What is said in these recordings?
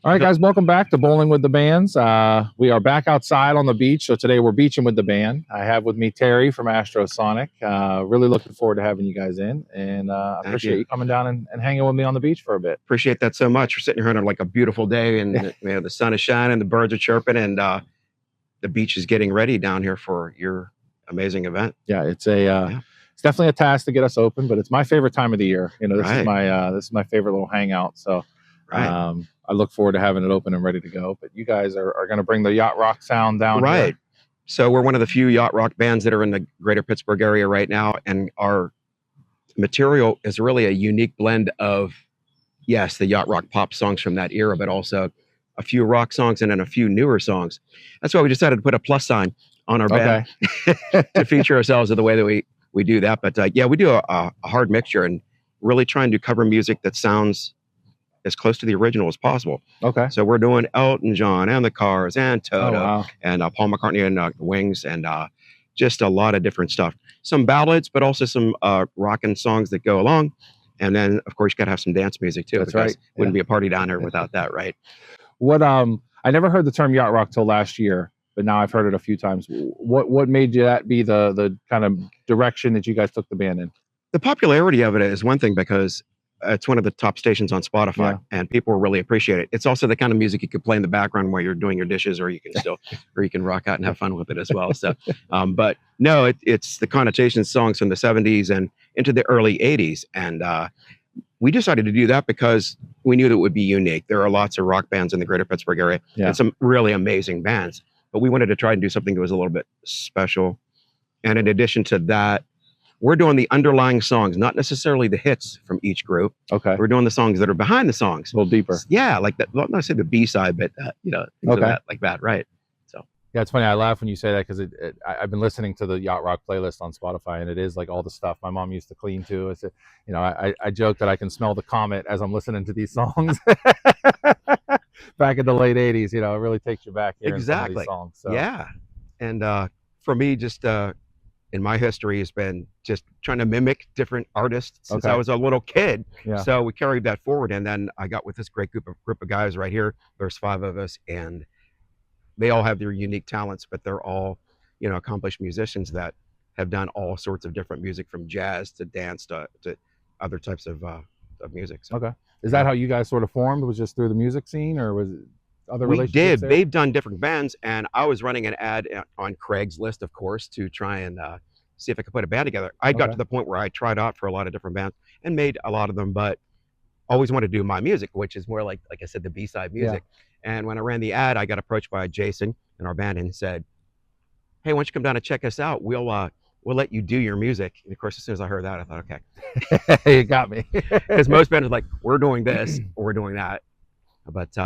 All right, guys, welcome back to Bowling with the Bands. We are back outside on the beach. So today we're beaching with the band. I have with me Terry from Astrosonic. Really looking forward to having you guys in. And I appreciate you coming down and hanging with me on the beach for a bit. Appreciate that so much. We're sitting here on like a beautiful day, and the sun is shining, the birds are chirping, and the beach is getting ready down here for your amazing event. Yeah, it's definitely a task to get us open, but it's my favorite time of the year. This is my favorite little hangout. So I look forward to having it open and ready to go. But you guys are going to bring the Yachtrock sound down here. So we're one of the few Yachtrock bands that are in the greater Pittsburgh area right now, and our material is really a unique blend of, yes, the Yachtrock pop songs from that era, but also a few rock songs and then a few newer songs. That's why we decided to put a plus sign on our band to feature ourselves in the way that we do that. But yeah, we do a hard mixture and really trying to cover music that sounds as close to the original as possible. So we're doing Elton John and the Cars and Toto and Paul McCartney and the Wings and just a lot of different stuff. Some ballads, but also some rockin' songs that go along. And then, of course, you got to have some dance music too. That's right. Wouldn't be a party down here without that, right? What I never heard the term Yachtrock till last year, but now I've heard it a few times. What made you that be the kind of direction that you guys took the band in? The popularity of it is one thing because it's one of the top stations on Spotify and people really appreciate it. It's also the kind of music you could play in the background while you're doing your dishes, or you can or you can rock out and have fun with it as well. So, but no, it's the connotation songs from the 70s and into the early 80s. And we decided to do that because we knew that it would be unique. There are lots of rock bands in the greater Pittsburgh area and some really amazing bands, but we wanted to try and do something that was a little bit special. And in addition to that, we're doing the underlying songs, not necessarily the hits from each group. We're doing the songs that are behind the songs. A little deeper. Yeah, like that. Well, not say the B-side, but things like that, right? So yeah, it's funny. I laugh when you say that because I've been listening to the Yachtrock playlist on Spotify, and it is like all the stuff my mom used to clean to. It's I joke that I can smell the comet as I'm listening to these songs. Back in the late 80s, it really takes you back here. Exactly. These songs, so. Yeah, and for me, just in my history has been just trying to mimic different artists since I was a little kid. So we carried that forward, and then I got with this great group of guys right here. There's 5 of us, and they all have their unique talents, but they're all accomplished musicians that have done all sorts of different music, from jazz to dance to other types of music. So, is that how you guys sort of formed? Was just through the music scene, or was it other relationships? We did. They've done different bands, and I was running an ad on Craigslist, of course, to try and see if I could put a band together. I got to the point where I tried out for a lot of different bands and made a lot of them, but always wanted to do my music, which is more like I said, the B-side music. And when I ran the ad, I got approached by Jason in our band and said, "Hey, why don't you come down and check us out? We'll let you do your music." And of course, as soon as I heard that, I thought, okay, you got me. Because most bands are like, we're doing this or we're doing that. But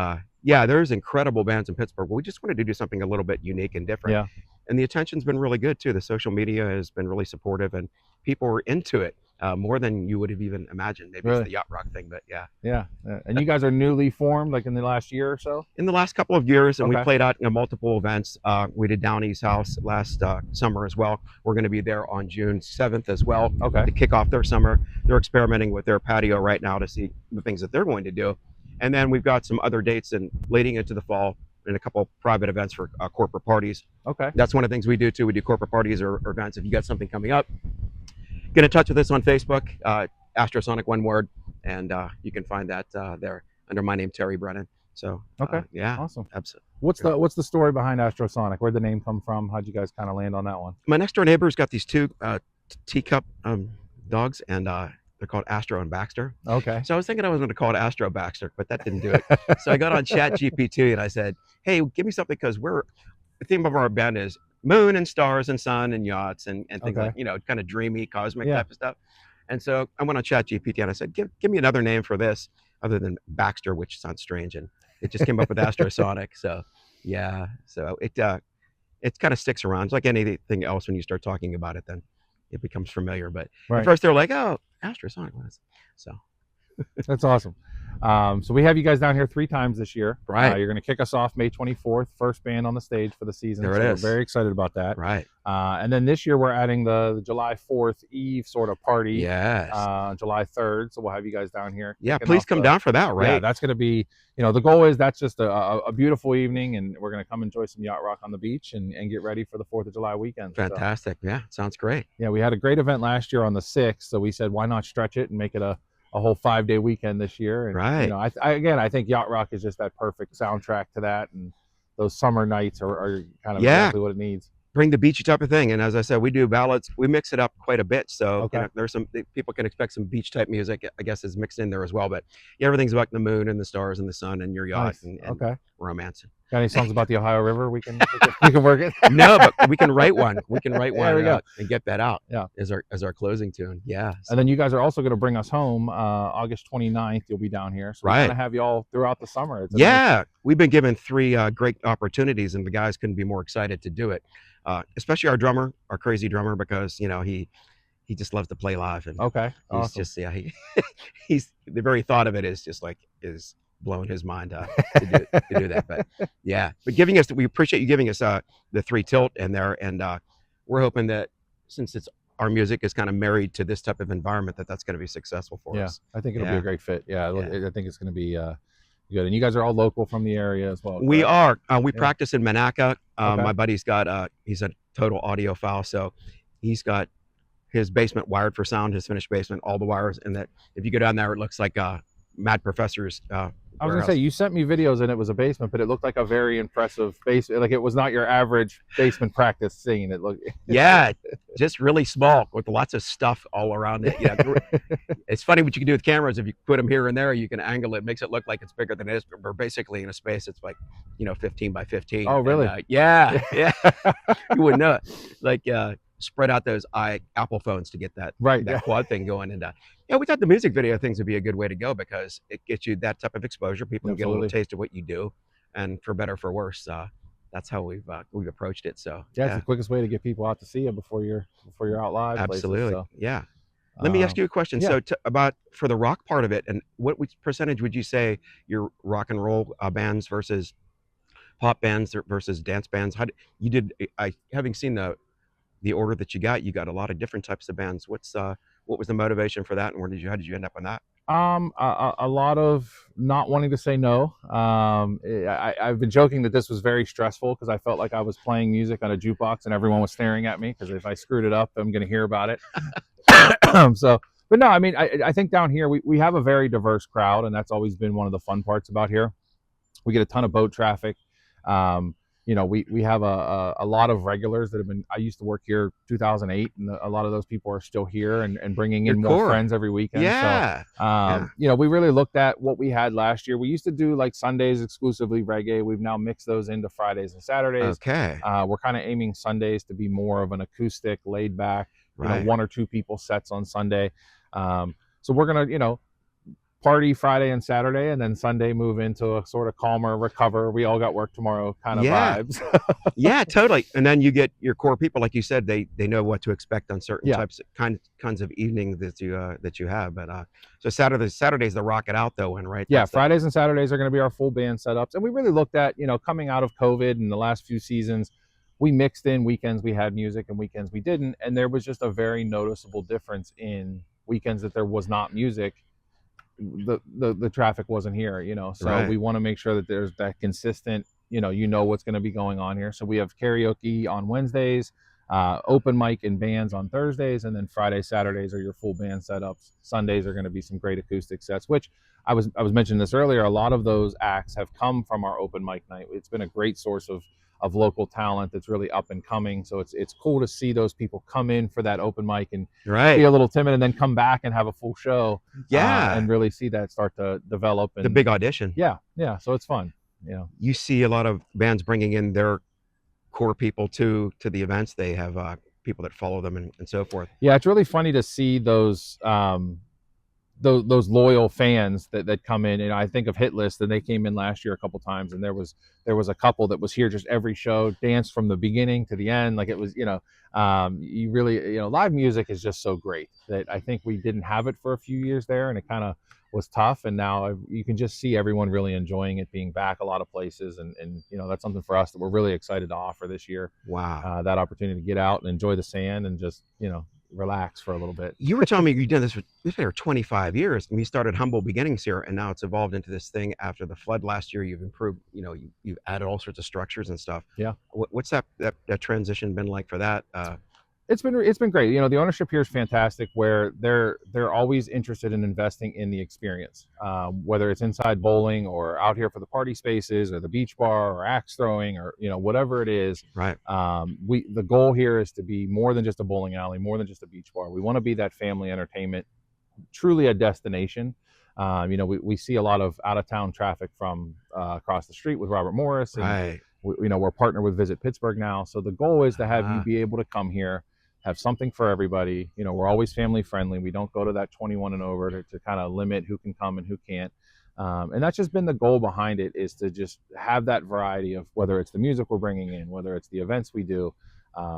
yeah, there's incredible bands in Pittsburgh. We just wanted to do something a little bit unique and different. And the attention's been really good too. The social media has been really supportive, and people were into it more than you would have even imagined. Maybe it's the Yachtrock thing, but yeah. And you guys are newly formed, like in the last year or so? In the last couple of years, and we played out multiple events. We did Downey's house last summer as well. We're going to be there on June 7th as well to kick off their summer. They're experimenting with their patio right now to see the things that they're going to do. And then we've got some other dates and leading into the fall and a couple private events for corporate parties. That's one of the things we do too. We do corporate parties or events. If you got something coming up, get in touch with us on Facebook, Astrosonic, one word, and you can find that there under my name, Terry Brennan. So yeah, awesome, absolutely. What's the story behind Astrosonic? Where'd the name come from? How'd you guys kind of land on that one? My next door neighbor's got these 2 teacup dogs, and they're called Astro and Baxter. So I was thinking I was going to call it Astro Baxter, but that didn't do it. So I got on Chat GPT and I said, "Hey, give me something," because the theme of our band is moon and stars and sun and yachts and things like, kind of dreamy, cosmic type of stuff. And so I went on Chat GPT and I said, give me another name for this other than Baxter, which sounds strange. And it just came up with Astrosonic. So yeah, so it kind of sticks around. It's like anything else. When you start talking about it, then it becomes familiar. But at first they're like, "Oh, Astrosonic," so That's awesome. So we have you guys down here 3 times this year. Right. You're going to kick us off May 24th, first band on the stage for the season. There it so we're is. very excited about that. Right. And then this year we're adding the July 4th Eve sort of party. Yes. July 3rd. So we'll have you guys down here. Yeah, please come down for that, right? Yeah, that's going to be, the goal is that's just a beautiful evening, and we're going to come enjoy some yacht rock on the beach and get ready for the 4th of July weekend. Fantastic. So, yeah, sounds great. Yeah, we had a great event last year on the 6th. So we said, why not stretch it and make it a whole 5-day weekend this year. And, right. I think Yacht Rock is just that perfect soundtrack to that. And those summer nights are kind of exactly what it needs. Bring the beachy type of thing. And as I said, we do ballads. We mix it up quite a bit. So there's some people can expect some beach type music, I guess, is mixed in there as well. But yeah, everything's about the moon and the stars and the sun and your yacht and romance. Got any songs about the Ohio River? We can work it. No, but we can write one. We can write one and get that out. Yeah, as our closing tune. Yeah. And then you guys are also going to bring us home August 29th. You'll be down here, so we're going to have you all throughout the summer. We've been given 3 great opportunities, and the guys couldn't be more excited to do it. Especially our drummer, our crazy drummer, because he just loves to play live. And he's just he's the very thought of it is just like is blowing his mind to do that. But we appreciate you giving us the 3 tilt in there, and we're hoping that since our music is kind of married to this type of environment, that's going to be successful for us. I think it'll be a great fit. I think it's going to be good. And you guys are all local from the area as well. We are. We practice in Monaca. My buddy's got he's a total audiophile, so he's got his basement wired for sound, his finished basement, all the wires, and that if you go down there, it looks like Mad Professor's I was gonna say, you sent me videos and it was a basement, but it looked like a very impressive basement. Like it was not your average basement practice scene. It looked just really small with lots of stuff all around it. Yeah, it's funny what you can do with cameras. If you put them here and there, you can angle it, makes it look like it's bigger than it is. But we're basically in a space that's like 15 by 15. Oh, really? And, yeah. You wouldn't know it. Like spread out those Apple phones to get that quad thing going. And we thought the music video things would be a good way to go because it gets you that type of exposure. People can get a little taste of what you do, and for better or for worse, that's how we've approached it. So it's the quickest way to get people out to see you before you're out live. Absolutely. Places, so. Yeah. Let me ask you a question. So about for the rock part of it, and what percentage would you say your rock and roll bands versus pop bands versus dance bands? Having seen the order that you got a lot of different types of bands. What was the motivation for that, and how did you end up on that? A lot of not wanting to say no. I've been joking that this was very stressful because I felt like I was playing music on a jukebox and everyone was staring at me because if I screwed it up, I'm going to hear about it. But no, I mean, I think down here we have a very diverse crowd, and that's always been one of the fun parts about here. We get a ton of boat traffic. We have a lot of regulars that have been. I used to work here 2008, and a lot of those people are still here and bringing in more friends every weekend. We really looked at what we had last year. We used to do like Sundays exclusively reggae. We've now mixed those into Fridays and Saturdays. Okay. We're kind of aiming Sundays to be more of an acoustic, laid back, 1 or 2 people sets on Sunday. So we're gonna, party Friday and Saturday, and then Sunday move into a sort of calmer, recover. We all got work tomorrow kind of vibes. Yeah, totally. And then you get your core people, like you said, they know what to expect on certain types of kinds of evenings that you have. But so Saturday's the rock it out though one, right? Yeah, Fridays and Saturdays are going to be our full band setups, and we really looked at coming out of COVID and the last few seasons. We mixed in weekends we had music and weekends we didn't, and there was just a very noticeable difference in weekends that there was not music. The traffic wasn't here, so we want to make sure that there's that consistent, what's going to be going on here. So we have karaoke on Wednesdays, open mic and bands on Thursdays, and then Fridays, Saturdays are your full band setups. Sundays are going to be some great acoustic sets, which I was mentioning this earlier. A lot of those acts have come from our open mic night. It's been a great source of local talent that's really up and coming. So it's cool to see those people come in for that open mic and be a little timid and then come back and have a full show. And really see that start to develop. And the big audition. Yeah. So it's fun. You see a lot of bands bringing in their core people to the events. They have people that follow them and so forth. Yeah, it's really funny to see those loyal fans that come in. And I think of Hit List, and they came in last year a couple times, and there was a couple that was here just every show, danced from the beginning to the end. Like it was, you really, live music is just so great that I think we didn't have it for a few years there, and it kind of was tough, and now you can just see everyone really enjoying it, being back a lot of places, and that's something for us that we're really excited to offer this year. Wow. That opportunity to get out and enjoy the sand and just relax for a little bit. You were telling me you've done this for 25 years, and you started humble beginnings here, and now it's evolved into this thing. After the flood last year, you've improved. You've added all sorts of structures and stuff. Yeah. What's that transition been like for that? It's been great. The ownership here is fantastic, where they're always interested in investing in the experience, whether it's inside bowling or out here for the party spaces or the beach bar or axe throwing or whatever it is. Right. The goal here is to be more than just a bowling alley, more than just a beach bar. We want to be that family entertainment, truly a destination. We see a lot of out of town traffic from across the street with Robert Morris, and Right. we're partnered with Visit Pittsburgh now. So the goal is to have you be able to come here, have something for everybody. We're always family friendly. We don't go to that 21 and over to kind of limit who can come and who can't. And that's just been the goal behind it, is to just have that variety of, whether it's the music we're bringing in, whether it's the events we do.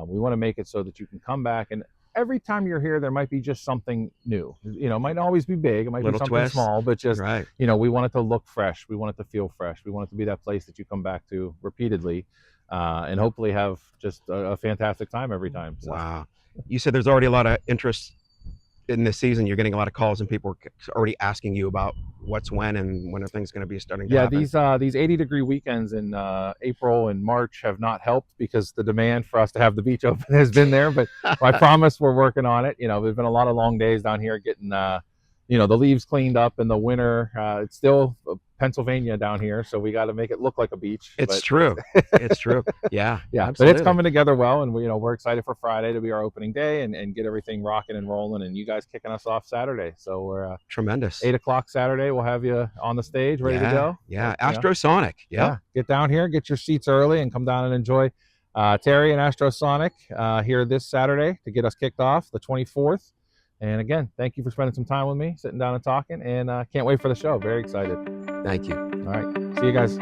We want to make it so that you can come back, and every time you're here, there might be just something new. It might not always be big. It might Little be something twist. small, but just, Right. we want it to look fresh. We want it to feel fresh. We want it to be that place that you come back to repeatedly, and hopefully have just a fantastic time every time. So. Wow. You said there's already a lot of interest in this season. You're getting a lot of calls, and people are already asking you about what's when and when are things going to be starting to happen. These 80-degree weekends in April and March have not helped, because the demand for us to have the beach open has been there. But I promise we're working on it. There's been a lot of long days down here getting the leaves cleaned up in the winter. It's still Pennsylvania down here, so we got to make it look like a beach. It's true. It's true. Yeah. Yeah, absolutely. but it's coming together well, and we're excited for Friday to be our opening day and get everything rocking and rolling, and you guys kicking us off Saturday. So we're tremendous. 8:00 Saturday. We'll have you on the stage, ready to go. Yeah, Astrosonic. Yeah, get down here, get your seats early, and come down and enjoy Terry and Astrosonic here this Saturday to get us kicked off, the 24th. And again, thank you for spending some time with me, sitting down and talking, and can't wait for the show. Very excited. Thank you. All right. See you guys.